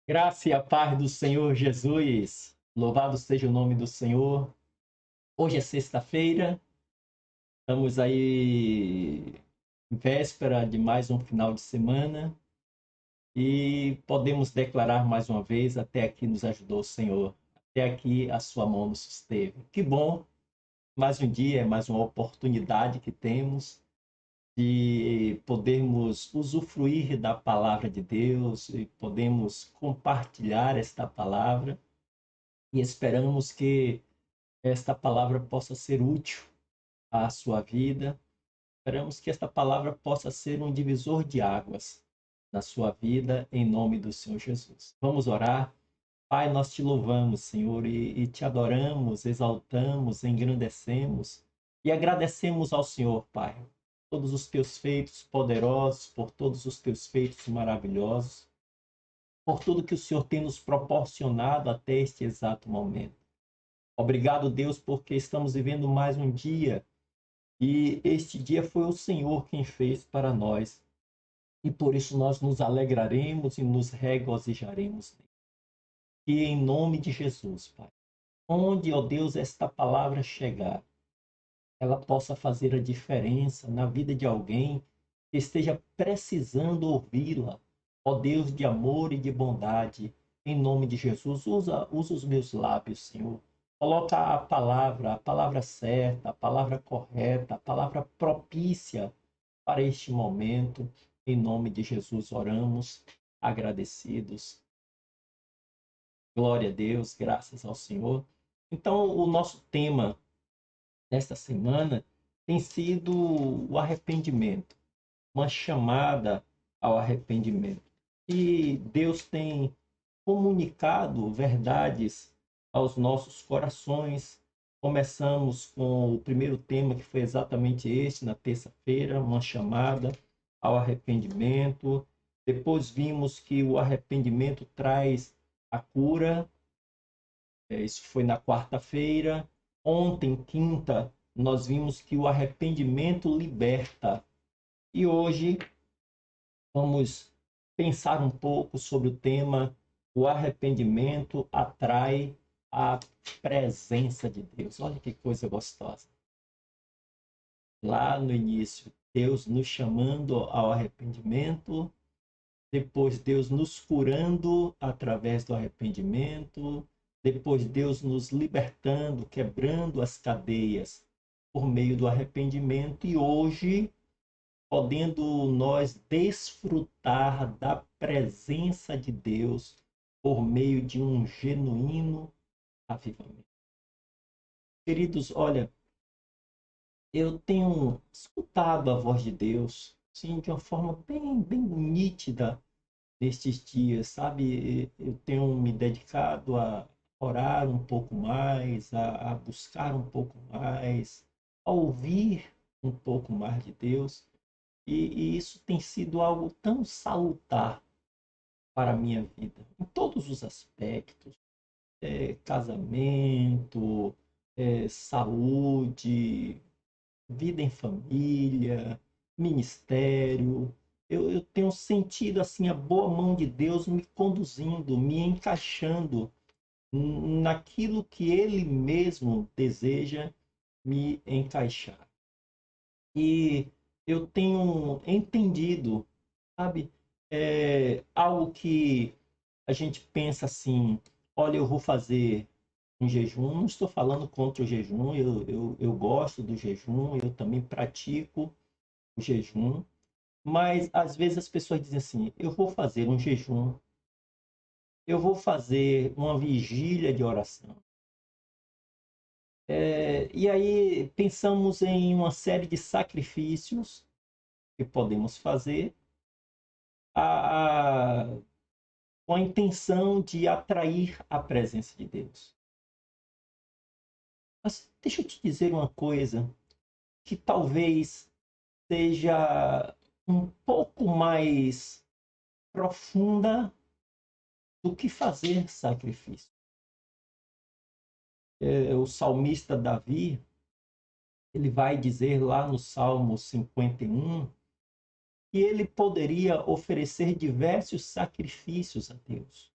Graça e a paz do Senhor Jesus. Louvado seja o nome do Senhor. Hoje é sexta-feira, estamos aí em véspera de mais um final de semana e podemos declarar mais uma vez: até aqui nos ajudou o Senhor, até aqui a sua mão nos susteve. Que bom, mais um dia, mais uma oportunidade que temos de podermos usufruir da palavra de Deus e podemos compartilhar esta palavra. E esperamos que esta palavra possa ser útil à sua vida. Esperamos que esta palavra possa ser um divisor de águas na sua vida, em nome do Senhor Jesus. Vamos orar. Pai, nós te louvamos, Senhor, e te adoramos, exaltamos, engrandecemos e agradecemos ao Senhor, Pai, por todos os teus feitos poderosos, por todos os teus feitos maravilhosos, por tudo que o Senhor tem nos proporcionado até este exato momento. Obrigado, Deus, porque estamos vivendo mais um dia e este dia foi o Senhor quem fez para nós. E por isso nós nos alegraremos e nos regozijaremos nele. E em nome de Jesus, Pai, onde, ó Deus, esta palavra chegar, ela possa fazer a diferença na vida de alguém que esteja precisando ouvi-la. Ó Deus de amor e de bondade, em nome de Jesus, usa os meus lábios, Senhor. Coloca a palavra certa, a palavra correta, a palavra propícia para este momento. Em nome de Jesus oramos, agradecidos. Glória a Deus, graças ao Senhor. Então, o nosso tema nesta semana tem sido o arrependimento, uma chamada ao arrependimento. E Deus tem comunicado verdades aos nossos corações. Começamos com o primeiro tema, que foi exatamente este, na terça-feira, uma chamada ao arrependimento. Depois vimos que o arrependimento traz a cura. Isso foi na quarta-feira. Ontem, quinta, nós vimos que o arrependimento liberta. E hoje vamos pensar um pouco sobre o tema: o arrependimento atrai a presença de Deus. Olha que coisa gostosa. Lá no início, Deus nos chamando ao arrependimento, depois Deus nos curando através do arrependimento, depois Deus nos libertando, quebrando as cadeias por meio do arrependimento, e hoje podendo nós desfrutar da presença de Deus por meio de um genuíno avivamento. Queridos, olha, eu tenho escutado a voz de Deus, sim, de uma forma bem nítida nestes dias, sabe? Eu tenho me dedicado a orar um pouco mais, a buscar um pouco mais, a ouvir um pouco mais de Deus. E isso tem sido algo tão salutar para a minha vida, em todos os aspectos, casamento, saúde, vida em família, ministério. Eu tenho sentido assim a boa mão de Deus me conduzindo, me encaixando naquilo que Ele mesmo deseja me encaixar. E eu tenho entendido, sabe, algo que a gente pensa assim: olha, eu vou fazer um jejum. Não estou falando contra o jejum, eu gosto do jejum, eu também pratico o jejum, mas às vezes as pessoas dizem assim: eu vou fazer um jejum, eu vou fazer uma vigília de oração. E aí pensamos em uma série de sacrifícios que podemos fazer a, com a intenção de atrair a presença de Deus. Mas deixa eu te dizer uma coisa que talvez seja um pouco mais profunda do que fazer sacrifício. O salmista Davi, ele vai dizer lá no Salmo 51 que ele poderia oferecer diversos sacrifícios a Deus.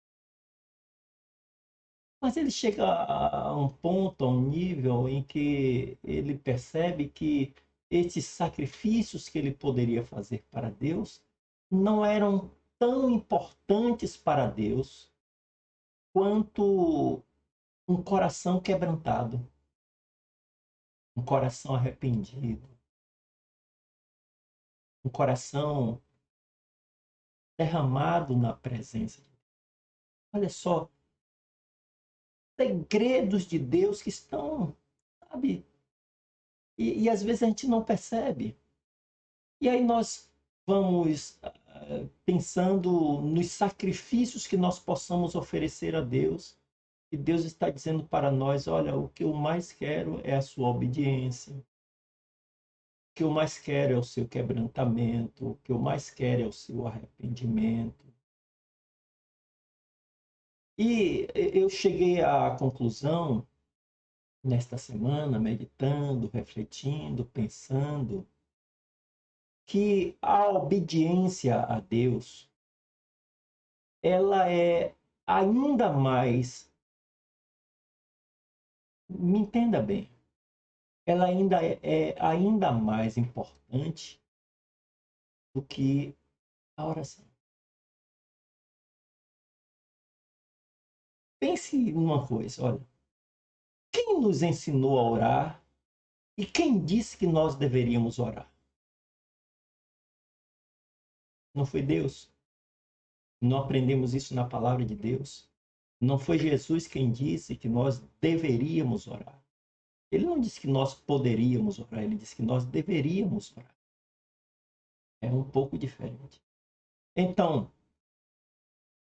Mas ele chega a um ponto, a um nível em que ele percebe que esses sacrifícios que ele poderia fazer para Deus não eram tão importantes para Deus quanto um coração quebrantado, um coração arrependido, um coração derramado na presença de Deus. Olha só, segredos de Deus que estão, sabe, e às vezes a gente não percebe. E aí nós vamos pensando nos sacrifícios que nós possamos oferecer a Deus. E Deus está dizendo para nós, olha, o que eu mais quero é a sua obediência. O que eu mais quero é o seu quebrantamento. O que eu mais quero é o seu arrependimento. E eu cheguei à conclusão, nesta semana, meditando, refletindo, pensando, que a obediência a Deus, ela é ainda mais, me entenda bem, ela ainda é ainda mais importante do que a oração. Pense numa coisa, olha, quem nos ensinou a orar e quem disse que nós deveríamos orar? Não foi Deus? Não aprendemos isso na palavra de Deus? Não foi Jesus quem disse que nós deveríamos orar? Ele não disse que nós poderíamos orar, ele disse que nós deveríamos orar. É um pouco diferente. Então,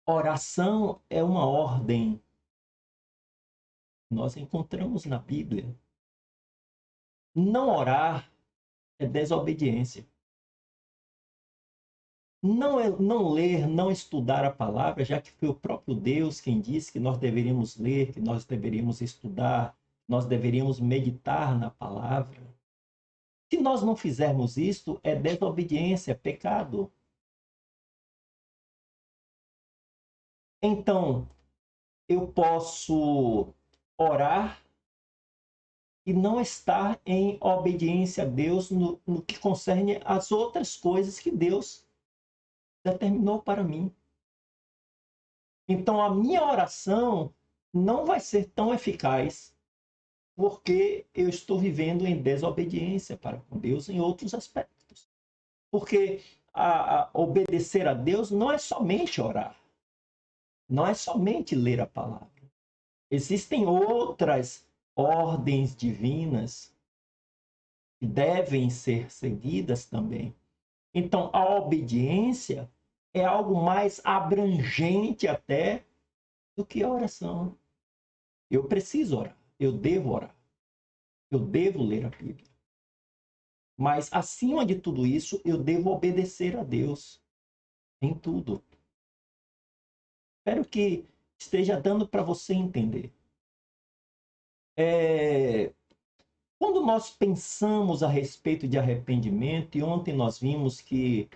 oração é uma ordem. Nós encontramos na Bíblia. Não orar é desobediência. Não ler, não estudar a palavra, já que foi o próprio Deus quem disse que nós deveríamos ler, que nós deveríamos estudar, nós deveríamos meditar na palavra. Se nós não fizermos isto, é desobediência, é pecado. Então, eu posso orar e não estar em obediência a Deus no que concerne às outras coisas que Deus determinou para mim. Então, a minha oração não vai ser tão eficaz porque eu estou vivendo em desobediência para com Deus em outros aspectos. Porque obedecer a Deus não é somente orar, não é somente ler a palavra. Existem outras ordens divinas que devem ser seguidas também. Então, a obediência é algo mais abrangente até do que a oração. Eu preciso orar, eu devo orar, eu devo ler a Bíblia. Mas, acima de tudo isso, eu devo obedecer a Deus em tudo. Espero que esteja dando para você entender. Quando nós pensamos a respeito de arrependimento, e ontem nós vimos que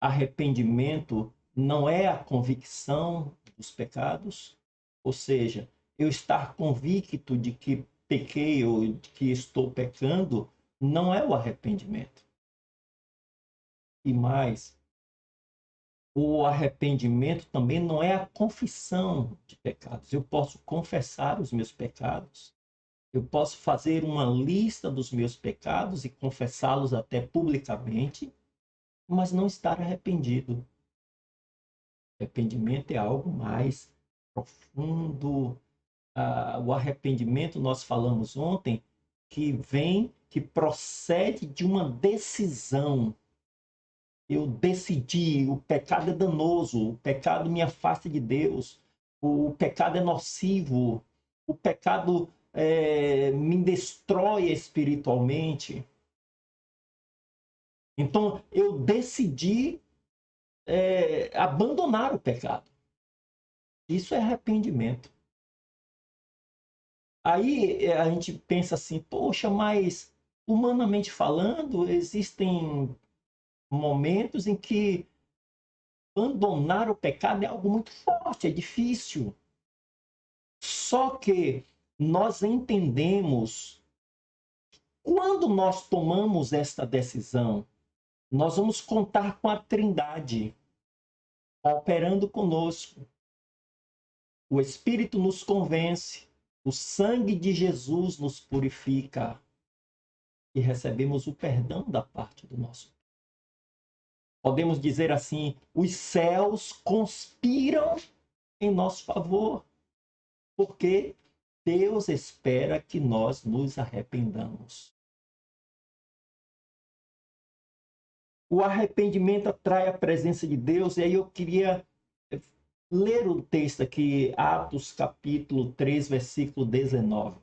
arrependimento não é a convicção dos pecados, ou seja, eu estar convicto de que pequei ou de que estou pecando, não é o arrependimento. E mais, o arrependimento também não é a confissão de pecados. Eu posso confessar os meus pecados, eu posso fazer uma lista dos meus pecados e confessá-los até publicamente, mas não estar arrependido. Arrependimento é algo mais profundo. O arrependimento, nós falamos ontem, que procede de uma decisão. Eu decidi, o pecado é danoso, o pecado me afasta de Deus, o pecado é nocivo, o pecado me destrói espiritualmente. Então, eu decidi abandonar o pecado. Isso é arrependimento. Aí a gente pensa assim, poxa, mas humanamente falando, existem momentos em que abandonar o pecado é algo muito forte, é difícil. Só que nós entendemos, quando nós tomamos esta decisão, nós vamos contar com a Trindade operando conosco. O Espírito nos convence, o sangue de Jesus nos purifica e recebemos o perdão da parte do nosso. Podemos dizer assim, os céus conspiram em nosso favor, porque Deus espera que nós nos arrependamos. O arrependimento atrai a presença de Deus, e aí eu queria ler o texto aqui, Atos capítulo 3, versículo 19.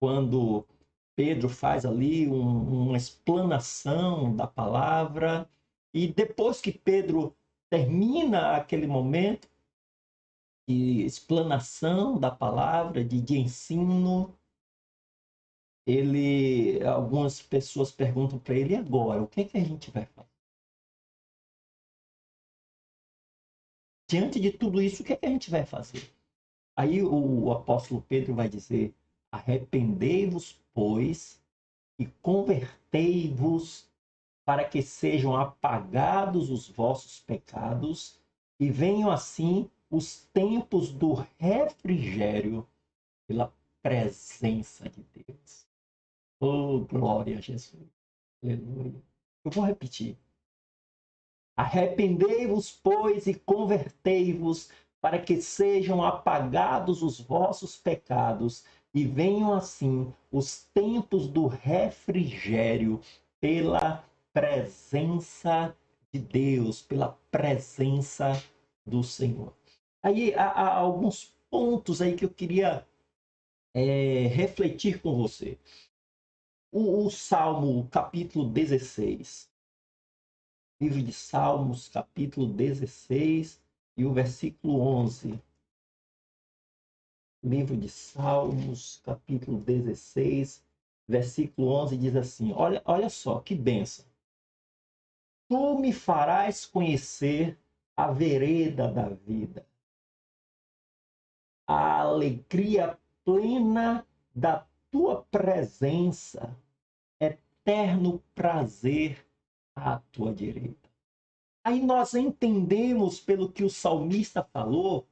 Quando Pedro faz ali uma explanação da palavra, e depois que Pedro termina aquele momento de explanação da palavra, de ensino, algumas pessoas perguntam para ele: e agora, o que é que a gente vai fazer? Diante de tudo isso, o que é que a gente vai fazer? Aí o apóstolo Pedro vai dizer: arrependei-vos, pois, e convertei-vos, para que sejam apagados os vossos pecados e venham assim os tempos do refrigério pela presença de Deus. Oh, glória a Jesus. Aleluia. Eu vou repetir. Arrependei-vos, pois, e convertei-vos, para que sejam apagados os vossos pecados e venham assim os tempos do refrigério pela presença de Deus, pela presença do Senhor. Aí há alguns pontos aí que eu queria refletir com você. O Salmo, capítulo 16. Livro de Salmos, capítulo 16 e o versículo 11. Livro de Salmos, capítulo 16, versículo 11 diz assim: olha só, que bênção. Tu me farás conhecer a vereda da vida, a alegria plena da tua presença, eterno prazer à tua direita. Aí nós entendemos, pelo que o salmista falou,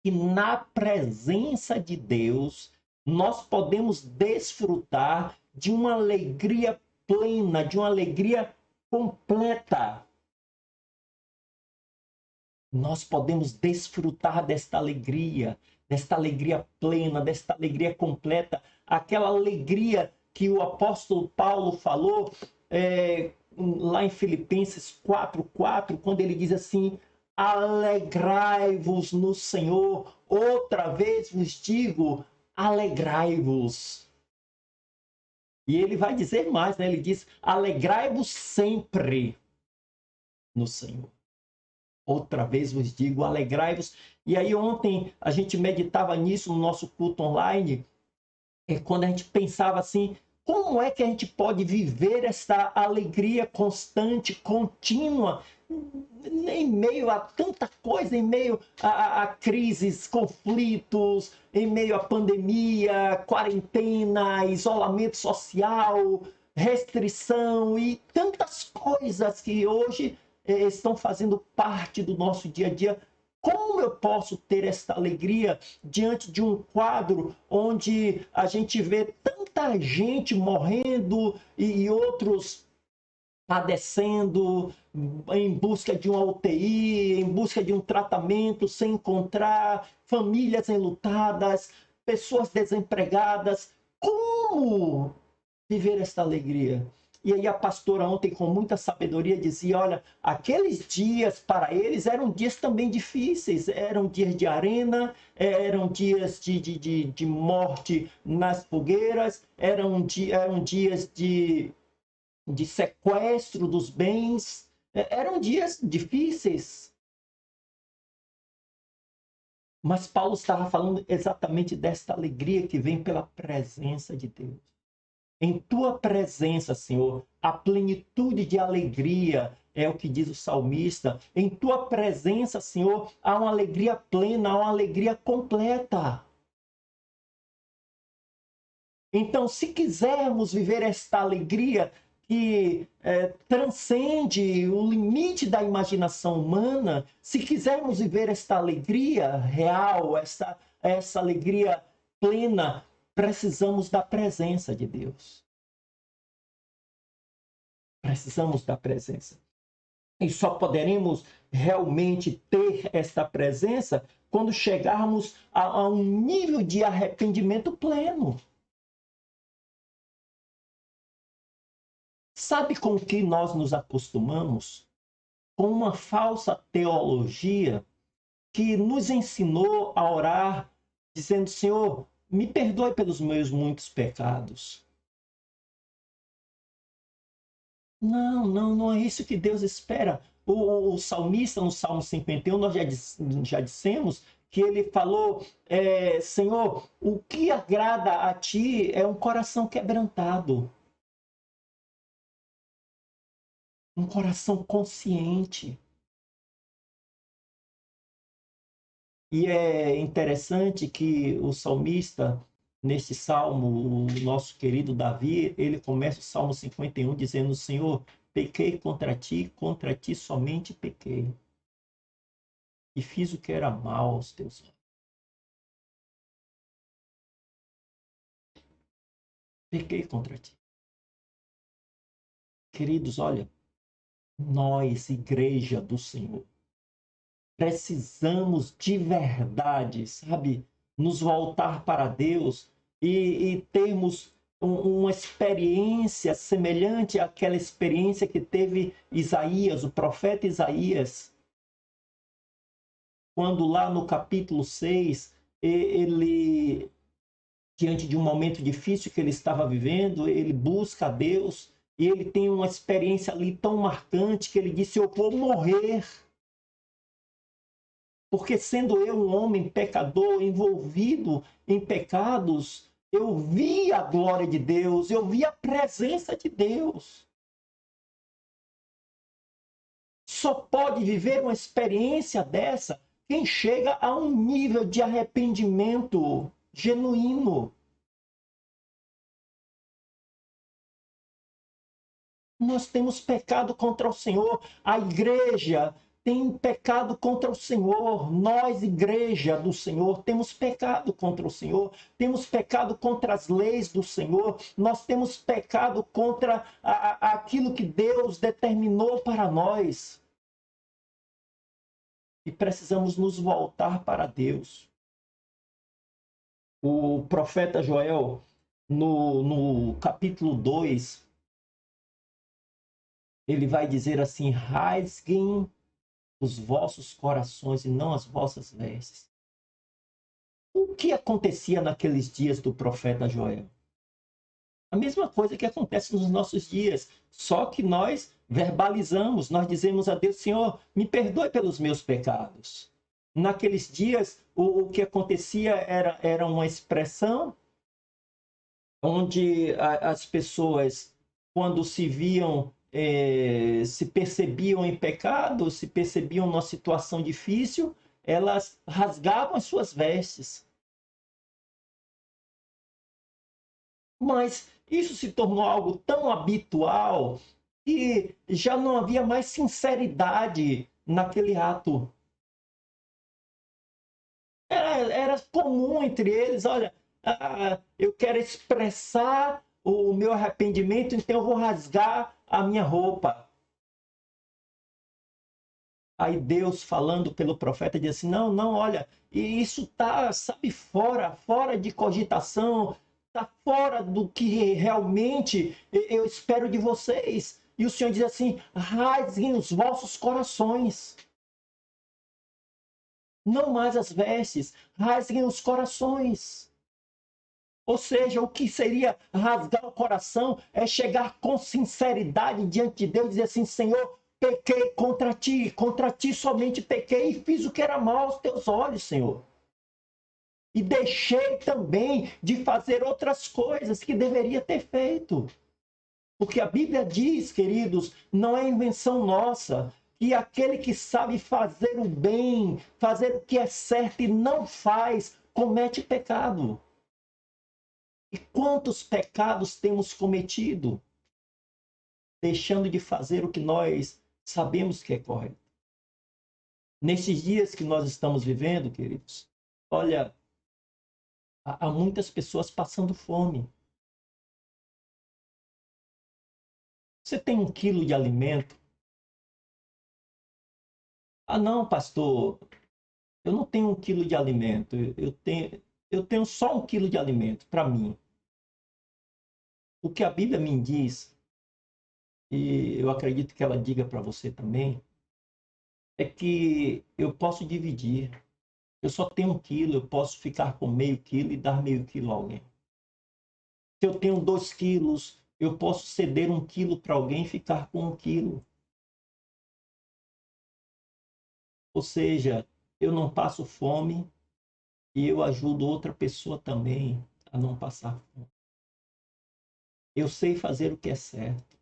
que na presença de Deus nós podemos desfrutar de uma alegria plena, de uma alegria completa. Nós podemos desfrutar desta alegria plena, desta alegria completa, aquela alegria que o apóstolo Paulo falou lá em Filipenses 4:4, quando ele diz assim: alegrai-vos no Senhor, outra vez vos digo, alegrai-vos. E ele vai dizer mais, né? Ele diz: alegrai-vos sempre no Senhor. Outra vez vos digo, alegrai-vos. E aí ontem a gente meditava nisso no nosso culto online, quando a gente pensava assim: como é que a gente pode viver essa alegria constante, contínua, em meio a tanta coisa, em meio a crises, conflitos, em meio à pandemia, quarentena, isolamento social, restrição e tantas coisas que hoje estão fazendo parte do nosso dia a dia? Como eu posso ter esta alegria diante de um quadro onde a gente vê tanta gente morrendo e outros padecendo em busca de uma UTI, em busca de um tratamento sem encontrar, famílias enlutadas, pessoas desempregadas? Como viver esta alegria? E aí a pastora ontem, com muita sabedoria, dizia: olha, aqueles dias para eles eram dias também difíceis, eram dias de arena, eram dias de morte nas fogueiras, eram dias de sequestro dos bens, eram dias difíceis. Mas Paulo estava falando exatamente desta alegria que vem pela presença de Deus. Em tua presença, Senhor, a plenitude de alegria, é o que diz o salmista: em tua presença, Senhor, há uma alegria plena, há uma alegria completa. Então, se quisermos viver esta alegria que transcende o limite da imaginação humana, se quisermos viver esta alegria real, essa alegria plena, precisamos da presença de Deus. Precisamos da presença. E só poderemos realmente ter esta presença quando chegarmos a um nível de arrependimento pleno. Sabe com o que nós nos acostumamos? Com uma falsa teologia que nos ensinou a orar dizendo: Senhor, me perdoe pelos meus muitos pecados. Não é isso que Deus espera. O salmista, no Salmo 51, nós já dissemos que ele falou: Senhor, o que agrada a ti é um coração quebrantado. Um coração consciente. E é interessante que o salmista, neste salmo, o nosso querido Davi, ele começa o Salmo 51 dizendo: Senhor, pequei contra ti somente pequei. E fiz o que era mal aos teus olhos. Pequei contra ti. Queridos, olha, nós, igreja do Senhor, precisamos de verdade, sabe, nos voltar para Deus e termos uma experiência semelhante àquela experiência que teve Isaías, o profeta Isaías, quando lá no capítulo 6, ele, diante de um momento difícil que ele estava vivendo, ele busca a Deus e ele tem uma experiência ali tão marcante que ele disse: eu vou morrer. Porque sendo eu um homem pecador, envolvido em pecados, eu vi a glória de Deus, eu vi a presença de Deus. Só pode viver uma experiência dessa quem chega a um nível de arrependimento genuíno. Nós temos pecado contra o Senhor, a igreja tem pecado contra o Senhor, nós, igreja do Senhor, temos pecado contra o Senhor, temos pecado contra as leis do Senhor, nós temos pecado contra aquilo que Deus determinou para nós. E precisamos nos voltar para Deus. O profeta Joel, no capítulo 2, ele vai dizer assim: rasguem os vossos corações e não as vossas vestes. O que acontecia naqueles dias do profeta Joel? A mesma coisa que acontece nos nossos dias, só que nós verbalizamos, nós dizemos a Deus: Senhor, me perdoe pelos meus pecados. Naqueles dias, o que acontecia era uma expressão onde as pessoas, quando se viam, se percebiam em pecado, se percebiam numa situação difícil, elas rasgavam as suas vestes. Mas isso se tornou algo tão habitual que já não havia mais sinceridade naquele ato. Era comum entre eles: olha, eu quero expressar o meu arrependimento, então eu vou rasgar a minha roupa. Aí Deus, falando pelo profeta, diz assim: não, olha, isso está, sabe, fora de cogitação, está fora do que realmente eu espero de vocês. E o Senhor diz assim: rasguem os vossos corações. Não mais as vestes, rasguem os corações. Ou seja, o que seria rasgar o coração é chegar com sinceridade diante de Deus e dizer assim: Senhor, pequei contra ti somente pequei e fiz o que era mal aos teus olhos, Senhor. E deixei também de fazer outras coisas que deveria ter feito. Porque a Bíblia diz, queridos, não é invenção nossa, que aquele que sabe fazer o bem, fazer o que é certo e não faz, comete pecado. E quantos pecados temos cometido, deixando de fazer o que nós sabemos que é correto? Nesses dias que nós estamos vivendo, queridos, olha, há muitas pessoas passando fome. Você tem 1 quilo de alimento? Ah, não, pastor, eu não tenho 1 quilo de alimento. Eu tenho só 1 quilo de alimento para mim. O que a Bíblia me diz, e eu acredito que ela diga para você também, é que eu posso dividir. Eu só tenho 1 quilo, eu posso ficar com meio quilo e dar meio quilo a alguém. Se eu tenho 2 quilos, eu posso ceder 1 quilo para alguém e ficar com 1 quilo. Ou seja, eu não passo fome e eu ajudo outra pessoa também a não passar fome. Eu sei fazer o que é certo.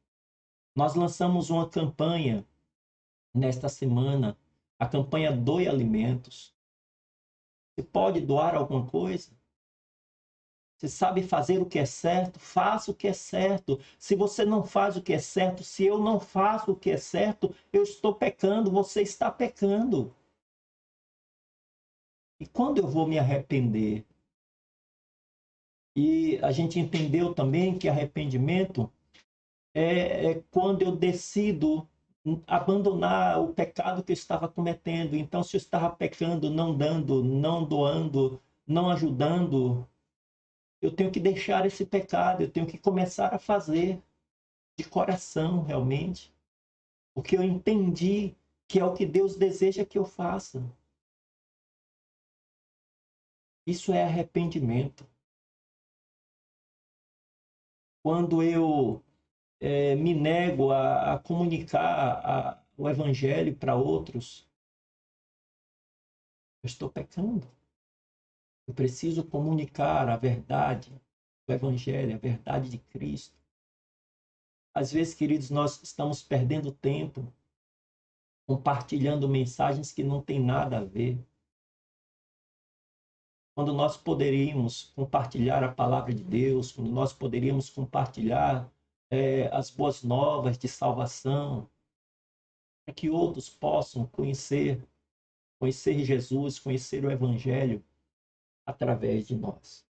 Nós lançamos uma campanha nesta semana, a campanha Doe Alimentos. Você pode doar alguma coisa? Você sabe fazer o que é certo? Faça o que é certo. Se você não faz o que é certo, se eu não faço o que é certo, eu estou pecando, você está pecando. E quando eu vou me arrepender? E a gente entendeu também que arrependimento é quando eu decido abandonar o pecado que eu estava cometendo. Então, se eu estava pecando, não dando, não doando, não ajudando, eu tenho que deixar esse pecado, eu tenho que começar a fazer de coração, realmente, porque eu entendi que é o que Deus deseja que eu faça. Isso é arrependimento. Quando eu me nego a comunicar o evangelho para outros, eu estou pecando. Eu preciso comunicar a verdade do evangelho, a verdade de Cristo. Às vezes, queridos, nós estamos perdendo tempo compartilhando mensagens que não têm nada a ver. Quando nós poderíamos compartilhar a palavra de Deus, quando nós poderíamos compartilhar as boas novas de salvação, para que outros possam conhecer Jesus, conhecer o Evangelho através de nós.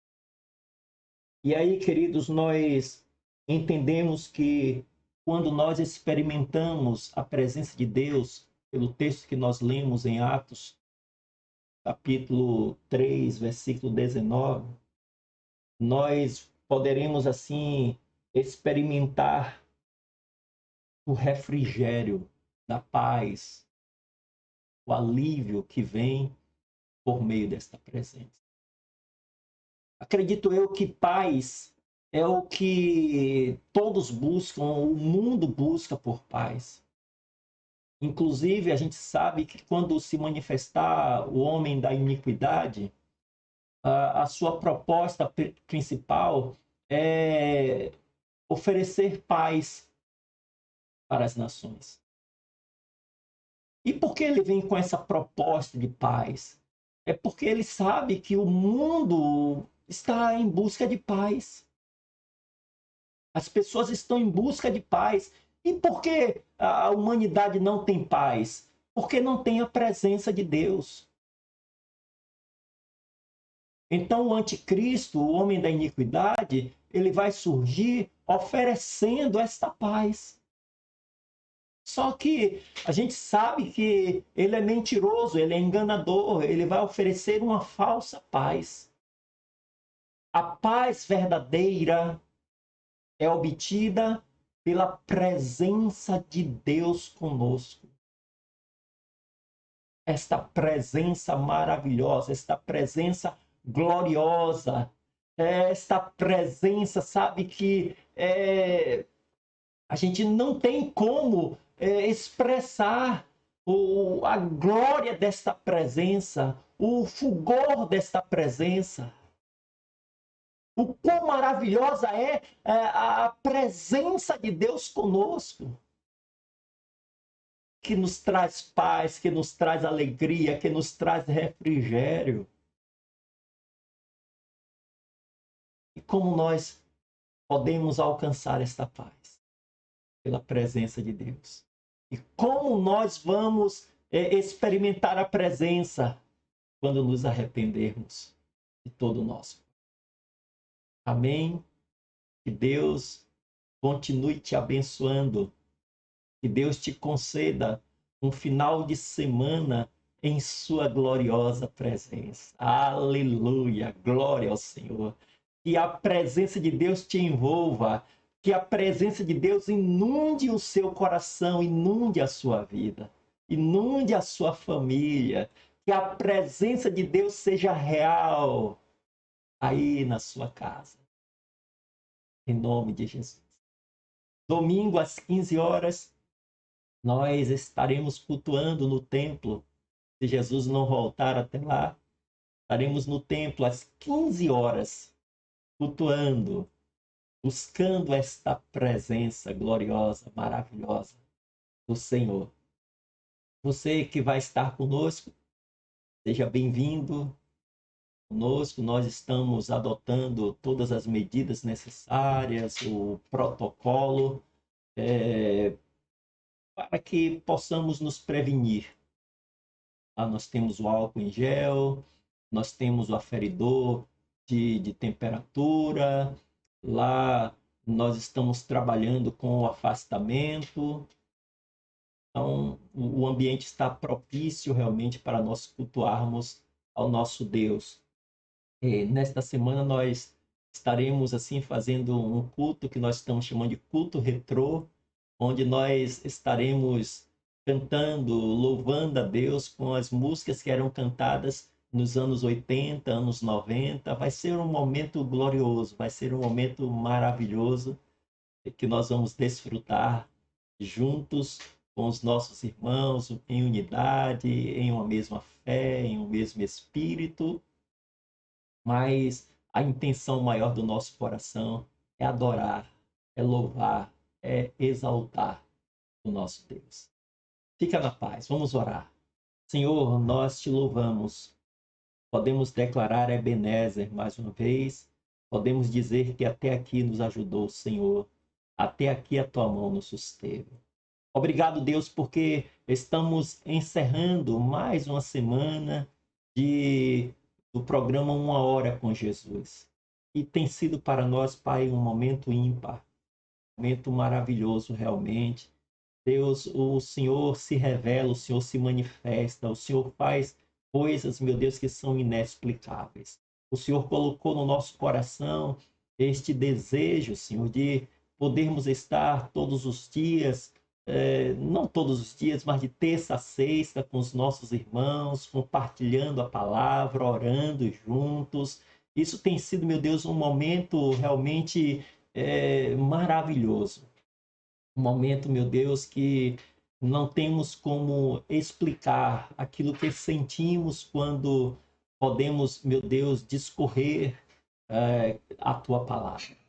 E aí, queridos, nós entendemos que quando nós experimentamos a presença de Deus, pelo texto que nós lemos em Atos, capítulo 3, versículo 19, nós poderemos assim experimentar o refrigério da paz, o alívio que vem por meio desta presença. Acredito eu que paz é o que todos buscam, o mundo busca por paz. Inclusive, a gente sabe que quando se manifestar o homem da iniquidade, a sua proposta principal é oferecer paz para as nações. E por que ele vem com essa proposta de paz? É porque ele sabe que o mundo está em busca de paz. As pessoas estão em busca de paz. E por que a humanidade não tem paz? Porque não tem a presença de Deus. Então o anticristo, o homem da iniquidade, ele vai surgir oferecendo esta paz. Só que a gente sabe que ele é mentiroso, ele é enganador, ele vai oferecer uma falsa paz. A paz verdadeira é obtida pela presença de Deus conosco. Esta presença maravilhosa, esta presença gloriosa, esta presença, sabe, que a gente não tem como expressar a glória desta presença, o fulgor desta presença, o quão maravilhosa é a presença de Deus conosco, que nos traz paz, que nos traz alegria, que nos traz refrigério. E como nós podemos alcançar esta paz? Pela presença de Deus. E como nós vamos experimentar a presença? Quando nos arrependermos de todo o nosso. Amém? Que Deus continue te abençoando. Que Deus te conceda um final de semana em sua gloriosa presença. Aleluia! Glória ao Senhor. Que a presença de Deus te envolva. Que a presença de Deus inunde o seu coração, inunde a sua vida, inunde a sua família. Que a presença de Deus seja real aí na sua casa. Em nome de Jesus. Domingo às 15 horas, nós estaremos cultuando no templo. Se Jesus não voltar até lá, estaremos no templo às 15 horas, cultuando, buscando esta presença gloriosa, maravilhosa do Senhor. Você que vai estar conosco, seja bem-vindo conosco. Nós estamos adotando todas as medidas necessárias, o protocolo, para que possamos nos prevenir. Nós temos o álcool em gel, nós temos o aferidor de temperatura, lá nós estamos trabalhando com o afastamento. Então, o ambiente está propício realmente para nós cultuarmos ao nosso Deus. E nesta semana nós estaremos assim fazendo um culto que nós estamos chamando de culto retrô, onde nós estaremos cantando, louvando a Deus com as músicas que eram cantadas nos anos 80, anos 90. Vai ser um momento glorioso, vai ser um momento maravilhoso que nós vamos desfrutar juntos com os nossos irmãos em unidade, em uma mesma fé, em um mesmo espírito. Mas a intenção maior do nosso coração é adorar, é louvar, é exaltar o nosso Deus. Fica na paz, vamos orar. Senhor, nós te louvamos. Podemos declarar Ebenezer mais uma vez. Podemos dizer que até aqui nos ajudou o Senhor. Até aqui a tua mão nos susteve. Obrigado, Deus, porque estamos encerrando mais uma semana do programa Uma Hora com Jesus. E tem sido para nós, Pai, um momento ímpar, um momento maravilhoso realmente. Deus, o Senhor se revela, o Senhor se manifesta, o Senhor faz coisas, meu Deus, que são inexplicáveis. O Senhor colocou no nosso coração este desejo, Senhor, de podermos estar todos os dias, não todos os dias, mas de terça a sexta com os nossos irmãos, compartilhando a palavra, orando juntos. Isso tem sido, meu Deus, um momento realmente maravilhoso. Um momento, meu Deus, que não temos como explicar aquilo que sentimos quando podemos, meu Deus, discorrer a tua palavra.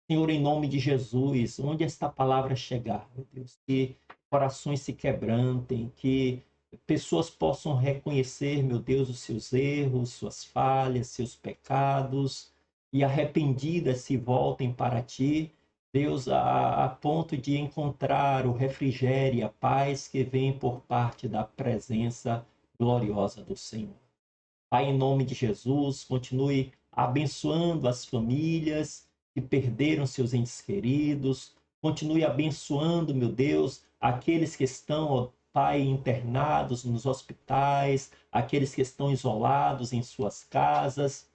Senhor, em nome de Jesus, onde esta palavra chegar, meu Deus, que corações se quebrantem, que pessoas possam reconhecer, meu Deus, os seus erros, suas falhas, seus pecados, e arrependidas se voltem para ti, Deus, a ponto de encontrar o refrigério e a paz que vem por parte da presença gloriosa do Senhor. Pai, em nome de Jesus, continue abençoando as famílias que perderam seus entes queridos. Continue abençoando, meu Deus, aqueles que estão, ó Pai, internados nos hospitais, aqueles que estão isolados em suas casas.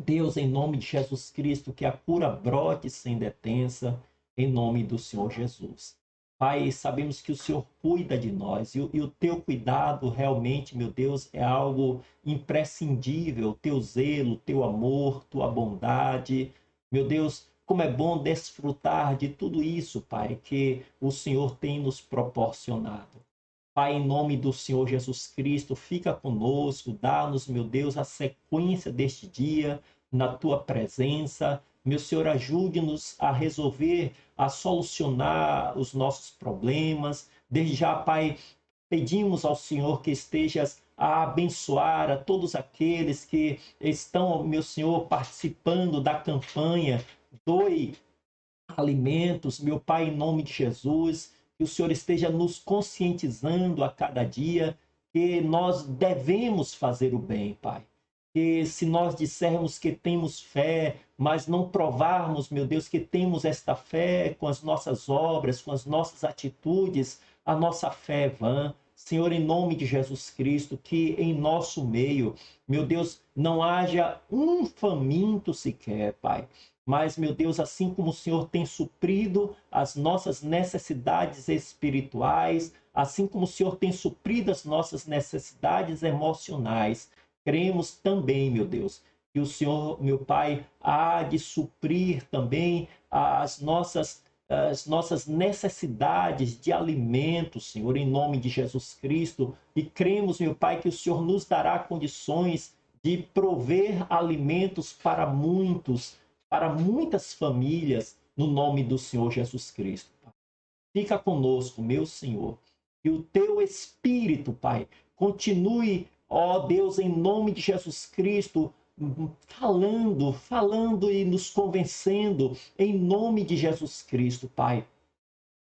Deus, em nome de Jesus Cristo, que a cura brote sem detença, em nome do Senhor Jesus. Pai, sabemos que o Senhor cuida de nós e o teu cuidado realmente, meu Deus, é algo imprescindível. Teu zelo, teu amor, tua bondade. Meu Deus, como é bom desfrutar de tudo isso, Pai, que o Senhor tem nos proporcionado. Pai, em nome do Senhor Jesus Cristo, fica conosco, dá-nos, meu Deus, a sequência deste dia, na tua presença. Meu Senhor, ajude-nos a resolver, a solucionar os nossos problemas. Desde já, Pai, pedimos ao Senhor que estejas a abençoar a todos aqueles que estão, meu Senhor, participando da campanha Doe Alimentos, meu Pai, em nome de Jesus, que o Senhor esteja nos conscientizando a cada dia que nós devemos fazer o bem, Pai. Que se nós dissermos que temos fé, mas não provarmos, meu Deus, que temos esta fé com as nossas obras, com as nossas atitudes, a nossa fé é vã. Senhor, em nome de Jesus Cristo, que em nosso meio, meu Deus, não haja um faminto sequer, Pai. Mas, meu Deus, assim como o Senhor tem suprido as nossas necessidades espirituais, assim como o Senhor tem suprido as nossas necessidades emocionais, cremos também, meu Deus, que o Senhor, meu Pai, há de suprir também as nossas necessidades de alimento, Senhor, em nome de Jesus Cristo. E cremos, meu Pai, que o Senhor nos dará condições de prover alimentos para muitas famílias, no nome do Senhor Jesus Cristo. Fica conosco, meu Senhor. Que o teu Espírito, Pai, continue, ó Deus, em nome de Jesus Cristo, falando e nos convencendo, em nome de Jesus Cristo, Pai.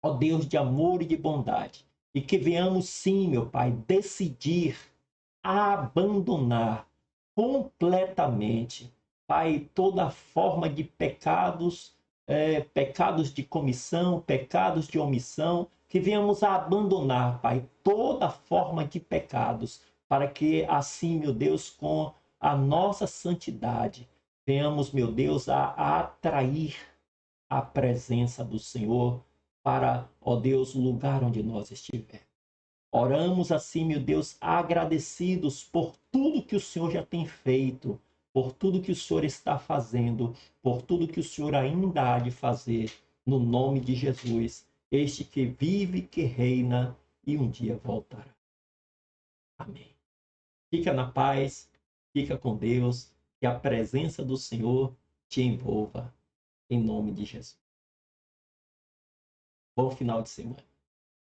Ó Deus de amor e de bondade. E que venhamos, sim, meu Pai, decidir abandonar completamente, Pai, toda forma de pecados, pecados de comissão, pecados de omissão, que venhamos a abandonar, Pai, toda forma de pecados, para que assim, meu Deus, com a nossa santidade, venhamos, meu Deus, a atrair a presença do Senhor para, ó Deus, o lugar onde nós estivermos. Oramos assim, meu Deus, agradecidos por tudo que o Senhor já tem feito, por tudo que o Senhor está fazendo, por tudo que o Senhor ainda há de fazer, no nome de Jesus, este que vive, que reina e um dia voltará. Amém. Fica na paz, fica com Deus, que a presença do Senhor te envolva, em nome de Jesus. Bom final de semana.